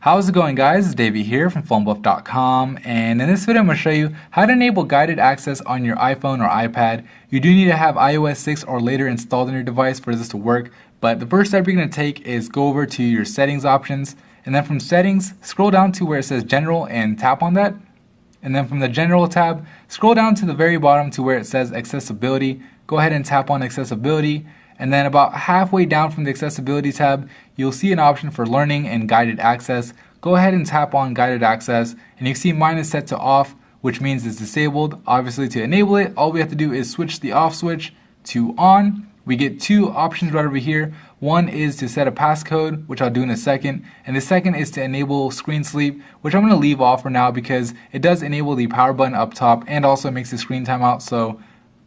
How's it going, guys? It's Davey here from PhoneBuff.com, and in this video I'm going to show you how to enable guided access on your iPhone or iPad. You do need to have iOS 6 or later installed on your device for this to work, but the first step you're going to take is go over to your settings options, and then from settings, scroll down to where it says general and tap on that. And then from the general tab, scroll down to the very bottom to where it says accessibility. Go ahead and tap on accessibility. And then about halfway down from the accessibility tab, you'll see an option for learning and guided access. Go ahead and tap on guided access, and you can see mine is set to off, which means it's disabled. Obviously, to enable it, all we have to do is switch the off switch to on. We get two options right over here. One is to set a passcode, which I'll do in a second, and the second is to enable screen sleep, which I'm going to leave off for now because it does enable the power button up top and also makes the screen timeout. So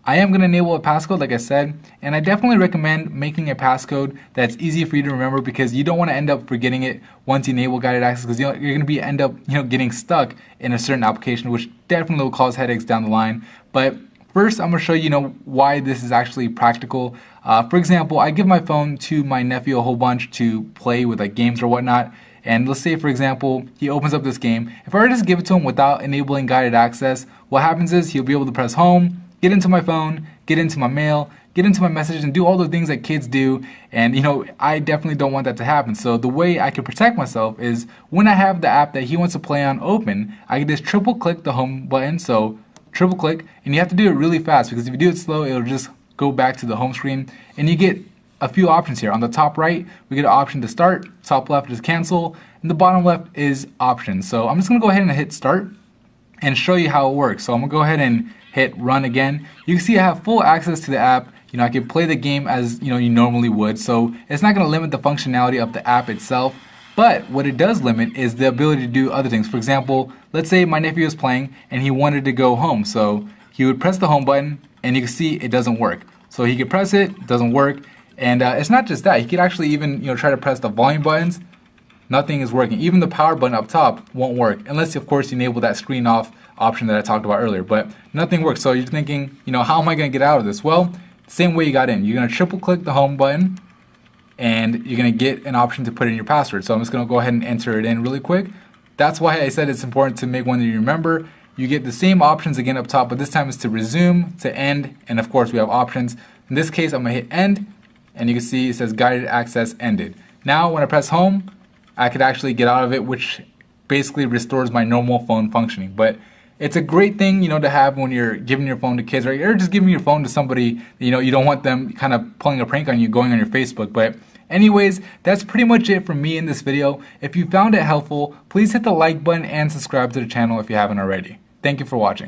I am going to enable a passcode, like I said, and I definitely recommend making a passcode that's easy for you to remember because you don't want to end up forgetting it once you enable guided access, because you're going to end up getting stuck in a certain application, which definitely will cause headaches down the line. But first, I'm going to show you why this is actually practical. For example, I give my phone to my nephew a whole bunch to play with like games or whatnot. And let's say, for example, he opens up this game. If I were to just give it to him without enabling guided access, what happens is he'll be able to press home, get into my phone, get into my mail, get into my messages, and do all the things that kids do. And I definitely don't want that to happen. So the way I can protect myself is when I have the app that he wants to play on open, I can just triple click the home button. So triple click, and you have to do it really fast because if you do it slow, it'll just go back to the home screen. And you get a few options here. On the top right, we get an option to start, top left is cancel, and the bottom left is options. So I'm just going to go ahead and hit start and show you how it works. So I'm going to go ahead and hit run again. You can see I have full access to the app. I can play the game as you normally would. So it's not going to limit the functionality of the app itself. But what it does limit is the ability to do other things. For example, let's say my nephew was playing and he wanted to go home. So he would press the home button and you can see it doesn't work. So he could press it, it doesn't work. And it's not just that. He could actually even try to press the volume buttons. Nothing is working. Even the power button up top won't work unless, of course, you enable that screen off option that I talked about earlier. But nothing works. So you're thinking, how am I going to get out of this? Well, same way you got in. You're going to triple click the home button, and you're going to get an option to put in your password. So I'm just going to go ahead and enter it in really quick. That's why I said it's important to make one that you remember. You get the same options again up top, but this time it's to resume, to end, and of course we have options. In this case, I'm going to hit end, and you can see it says guided access ended. Now when I press home, I could actually get out of it, which basically restores my normal phone functioning. But it's a great thing, to have when you're giving your phone to kids, right? Or just giving your phone to somebody, you don't want them kind of pulling a prank on you, going on your Facebook. But anyways, that's pretty much it from me in this video. If you found it helpful, please hit the like button and subscribe to the channel if you haven't already. Thank you for watching.